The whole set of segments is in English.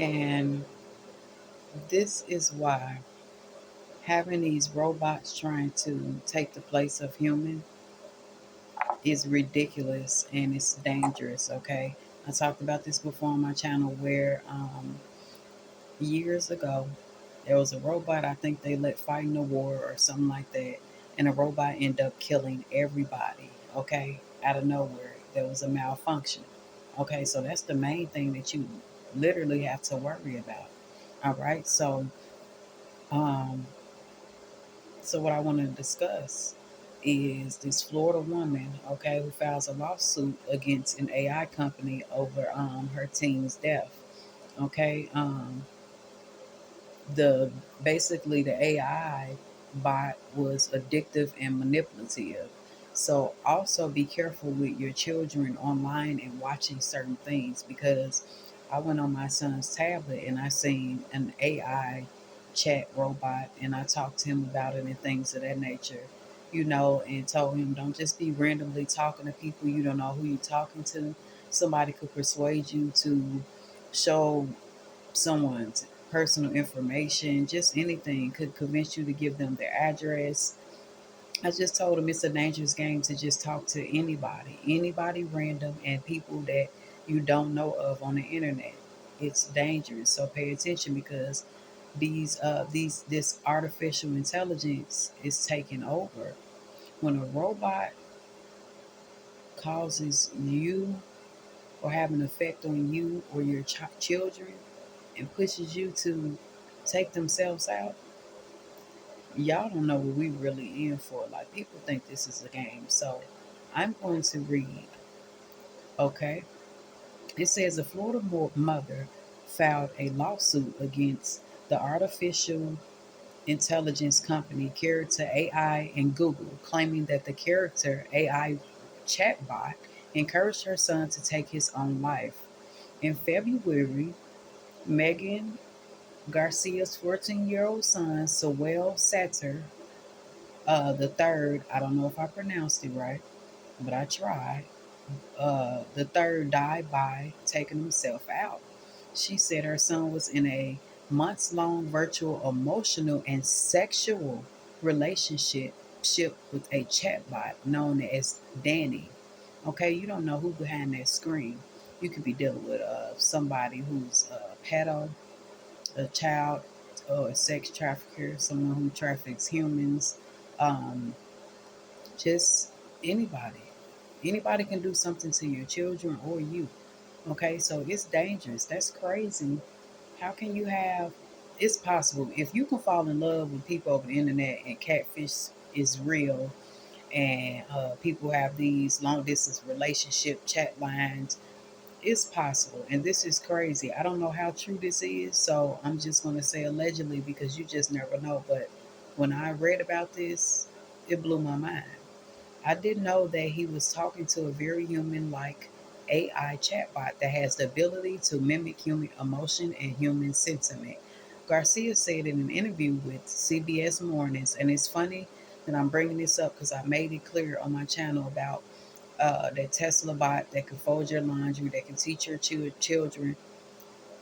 And this is why having these robots trying to take the place of human is ridiculous and it's dangerous. Okay, I talked about this before on my channel where years ago there was a robot. I think they let fight in a war or something like that, and a robot ended up killing everybody. Okay, out of nowhere there was a malfunction. Okay, so that's the main thing that you literally have to worry about. All right, um so what I want to discuss is this Florida woman, okay, who files a lawsuit against an AI company over her teen's death. Okay, the basically the AI bot was addictive and manipulative. So also be careful with your children online and watching certain things, because I went on my son's tablet and I seen an AI chat robot and I talked to him about it and things of that nature, and told him don't just be randomly talking to people. You don't know who you're talking to. Somebody could persuade you to show someone's personal information, just anything could convince you to give them their address. I just told him it's a dangerous game to just talk to anybody random, and people that you don't know of on the internet. It's dangerous, so pay attention, because this artificial intelligence is taking over. When a robot causes you or have an effect on you or your children and pushes you to take themselves out, y'all don't know what we really in for. Like, people think this is a game. So I'm going to read, okay? It says a Florida mother filed a lawsuit against the artificial intelligence company Character.AI and Google, claiming that the Character.AI chatbot encouraged her son to take his own life. In February, Megan Garcia's 14-year-old son, Sewell Satter, the third, I don't know if I pronounced it right, but I tried. The third died by taking himself out. She said her son was in a months long virtual emotional and sexual relationship with a chatbot known as Danny. Okay, you don't know who behind that screen. You could be dealing with somebody who's a pedo, a child, or a sex trafficker, someone who traffics humans, um, just anybody. Anybody can do something to your children or you. Okay, so it's dangerous. That's crazy. How can you have? It's possible if you can fall in love with people over the internet and catfish is real, and people have these long distance relationship chat lines. It's possible, and this is crazy. I don't know how true this is, so I'm just going to say allegedly, because you just never know. But when I read about this, it blew my mind. I didn't know that he was talking to a very human like AI chatbot that has the ability to mimic human emotion and human sentiment. Garcia said in an interview with CBS Mornings, and it's funny that I'm bringing this up because I made it clear on my channel about that Tesla bot that can fold your laundry, that can teach your children.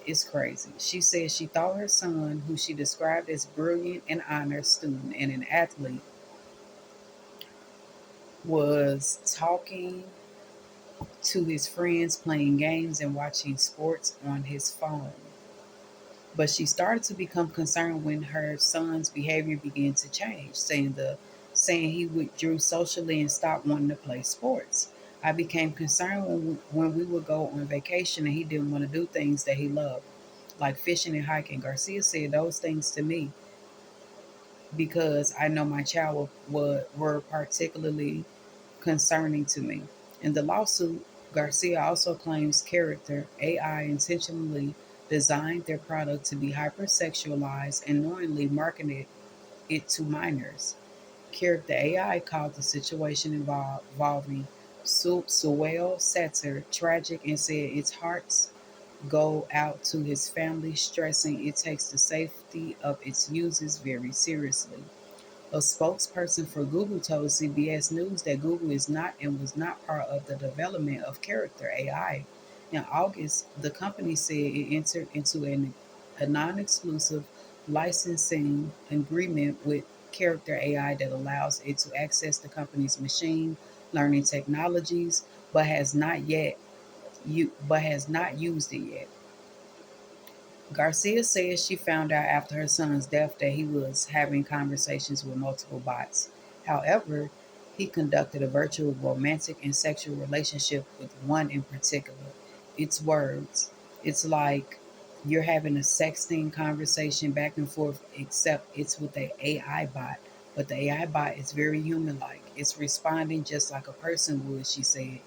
It's crazy. She said she thought her son, who she described as brilliant and honor student and an athlete, was talking to his friends, playing games and watching sports on his phone. But she started to become concerned when her son's behavior began to change, saying he withdrew socially and stopped wanting to play sports. I became concerned when we would go on vacation and he didn't want to do things that he loved, like fishing and hiking. Garcia said those things to me because I know my child were particularly concerning to me. In the lawsuit, Garcia also claims Character AI intentionally designed their product to be hypersexualized and knowingly marketed it to minors. Character AI called the situation involving Sewell Satter tragic and said its hearts go out to his family, stressing it takes the safety of its users very seriously. A spokesperson for Google told CBS News that Google is not and was not part of the development of Character AI. In August, the company said it entered into a non exclusive licensing agreement with Character.AI that allows it to access the company's machine learning technologies, but has not used it yet. Garcia says she found out after her son's death that he was having conversations with multiple bots. However, he conducted a virtual romantic and sexual relationship with one in particular. It's words. It's like you're having a sexting conversation back and forth, except it's with a AI bot. But the AI bot is very human like. It's responding just like a person would, she said.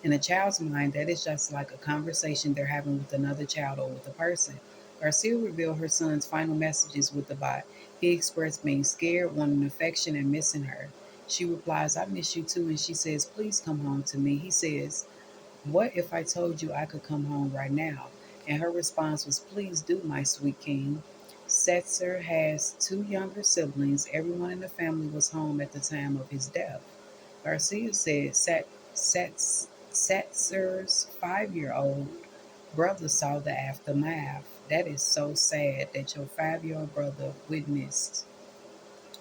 In a child's mind, that is just like a conversation they're having with another child or with a person. Garcia revealed her son's final messages with the bot. He expressed being scared, wanting affection, and missing her. She replies, I miss you too, and she says, please come home to me. He says, what if I told you I could come home right now? And her response was, please do, my sweet king. Setzer has two younger siblings. Everyone in the family was home at the time of his death. Garcia said Setzer's 5-year-old brother saw the aftermath. That is so sad that your 5-year-old brother witnessed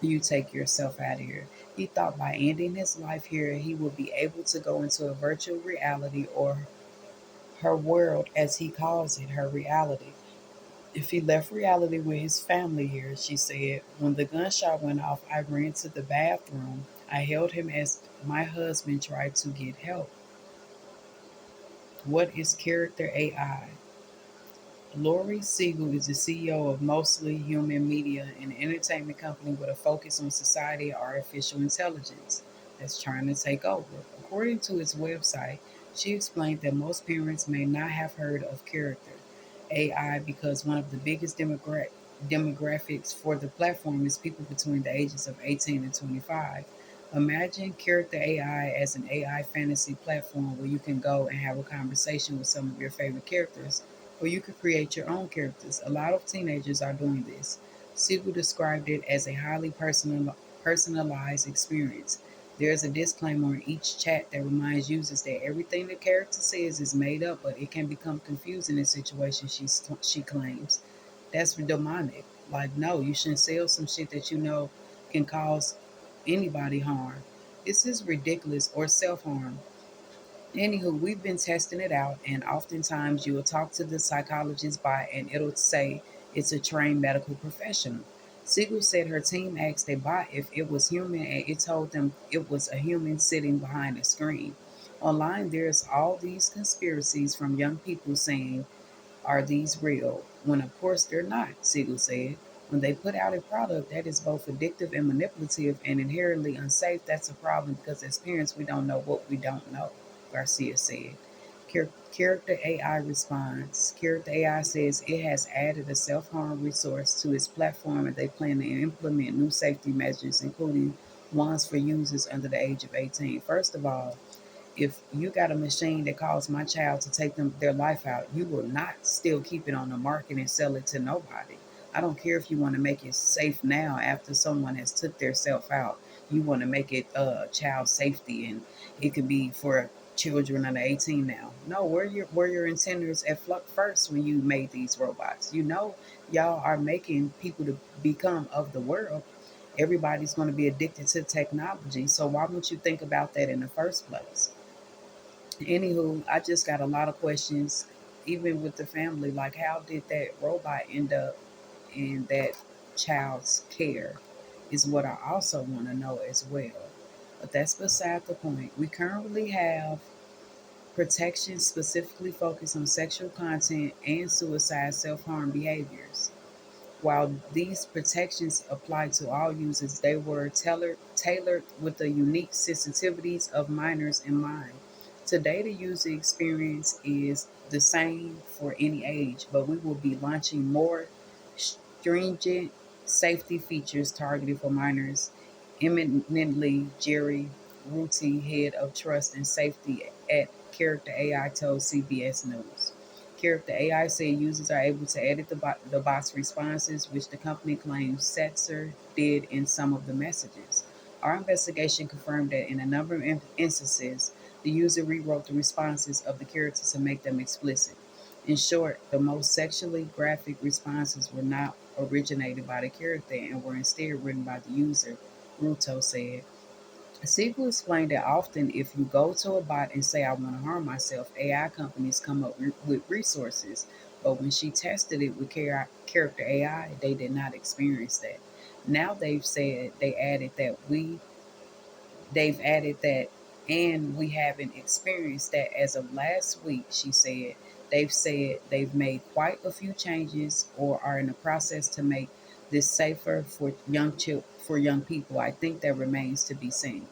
you take yourself out of here. He thought by ending his life here, he would be able to go into a virtual reality or her world, as he calls it, her reality. If he left reality with his family here, she said, when the gunshot went off, I ran to the bathroom. I held him as my husband tried to get help. What is character AI? Lori Siegel is the CEO of Mostly Human Media, an entertainment company with a focus on society and artificial intelligence that's trying to take over. According to its website, she explained that most parents may not have heard of Character AI because one of the biggest demographics for the platform is people between the ages of 18 and 25. Imagine Character AI as an AI fantasy platform where you can go and have a conversation with some of your favorite characters, or you could create your own characters. A lot of teenagers are doing this. Siegel described it as a highly personalized experience. There's a disclaimer on each chat that reminds users that everything the character says is made up, but it can become confusing in situations, she claims. That's demonic. Like, no, you shouldn't sell some shit that you know can cause anybody harm. This is ridiculous or self harm. Anywho, we've been testing it out, and oftentimes you will talk to the psychologist bot and it'll say it's a trained medical professional. Siegel said her team asked a bot if it was human, and it told them it was a human sitting behind a screen. Online, there's all these conspiracies from young people saying, are these real? When of course they're not, Siegel said. When they put out a product that is both addictive and manipulative and inherently unsafe, that's a problem because as parents we don't know what we don't know, Garcia said. Character AI responds. Character AI says it has added a self harm resource to its platform and they plan to implement new safety measures, including ones for users under the age of 18. First of all, if you got a machine that caused my child to take their life out, you will not still keep it on the market and sell it to nobody. I don't care if you want to make it safe now after someone has took their self out. You want to make it child safety and it could be for children under 18 now. No, where your intenders at first when you made these robots. You know, y'all are making people to become of the world. Everybody's going to be addicted to technology. So why wouldn't you think about that in the first place? Anywho, I just got a lot of questions, even with the family. Like, how did that robot end up in that child's care? Is what I also want to know as well. But that's beside the point. We currently have protections specifically focused on sexual content and suicide self harm behaviors. While these protections apply to all users, they were tailored with the unique sensitivities of minors in mind. Today, the user experience is the same for any age, but we will be launching more stringent safety features targeted for minors. Eminently, Jerry Ruti, head of trust and safety at Character AI, told CBS News. Character AI said users are able to edit the bot's responses, which the company claims Setzer did in some of the messages. Our investigation confirmed that in a number of instances, The user rewrote the responses of the characters to make them explicit. In short, the most sexually graphic responses were not originated by the character and were instead written by the user, Ruto said. Siegel explained that often if you go to a bot and say, I want to harm myself, AI companies come up with resources. But when she tested it with Character AI, they did not experience that. Now they've said they've added that, and we haven't experienced that as of last week, she said. They've said they've made quite a few changes or are in the process to make this safer for young people. I think that remains to be seen.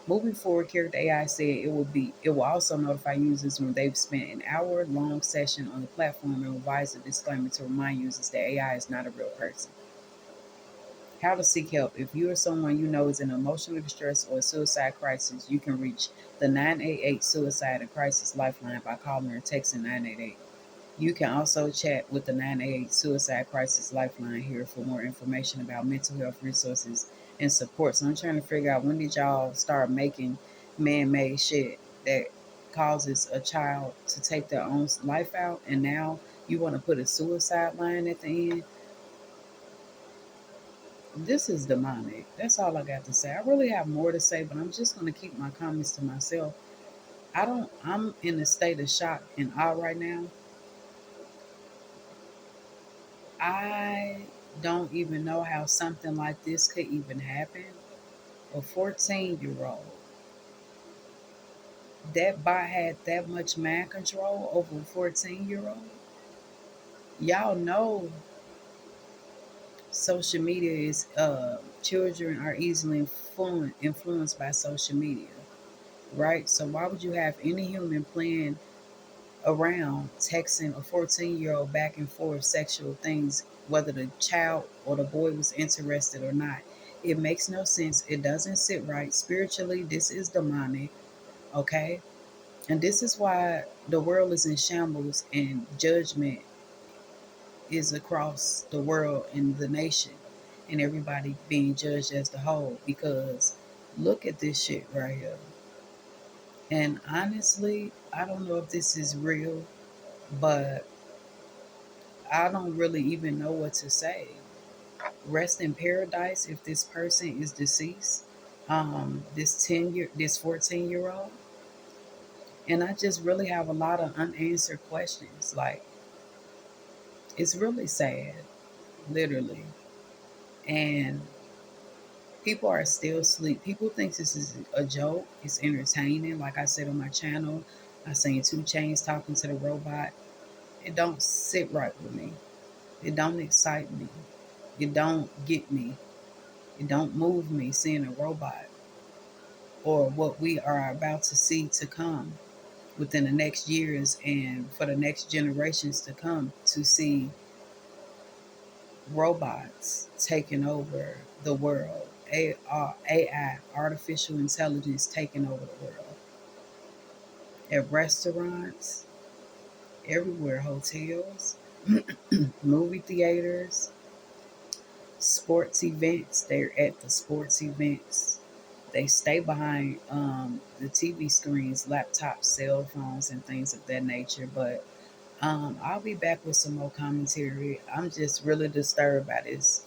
Moving forward, Character AI said it will also notify users when they've spent an hour-long session on the platform and revise a disclaimer to remind users that AI is not a real person. How to seek help. If you or someone you know is in emotional distress or a suicide crisis, you can reach the 988 Suicide and Crisis Lifeline by calling or texting 988. You can also chat with the 988 Suicide Crisis Lifeline here for more information about mental health resources and support. So I'm trying to figure out, when did y'all start making man-made shit that causes a child to take their own life out, and now you want to put a suicide line at the end? This is demonic. That's all I got to say. I really have more to say, but I'm just going to keep my comments to myself. I'm in a state of shock and awe right now. I don't even know how something like this could even happen. A 14-year-old, that bot had that much mind control over a 14-year-old. Y'all know social media is, children are easily influenced by social media, right? So why would you have any human playing around texting a 14-year-old back and forth sexual things, whether the child or the boy was interested or not? It makes no sense. It doesn't sit right. Spiritually, this is demonic, okay? And this is why the world is in shambles and judgment is across the world and the nation, and everybody being judged as the whole, because look at this shit right here. And honestly, I don't know if this is real, but I don't really even know what to say. Rest in paradise if this person is deceased. This 14-year old, and I just really have a lot of unanswered questions. Like, it's really sad, literally. And people are still asleep. People think this is a joke. It's entertaining. Like I said on my channel, I seen 2 Chainz talking to the robot. It don't sit right with me. It don't excite me. It don't get me. It don't move me seeing a robot, or what we are about to see to come within the next years and for the next generations to come, to see robots taking over the world. AI, artificial intelligence, taking over the world. At restaurants, everywhere, hotels, movie theaters, sports events. They're at the sports events. They stay behind the TV screens, laptops, cell phones, and things of that nature. But I'll be back with some more commentary. I'm just really disturbed by this.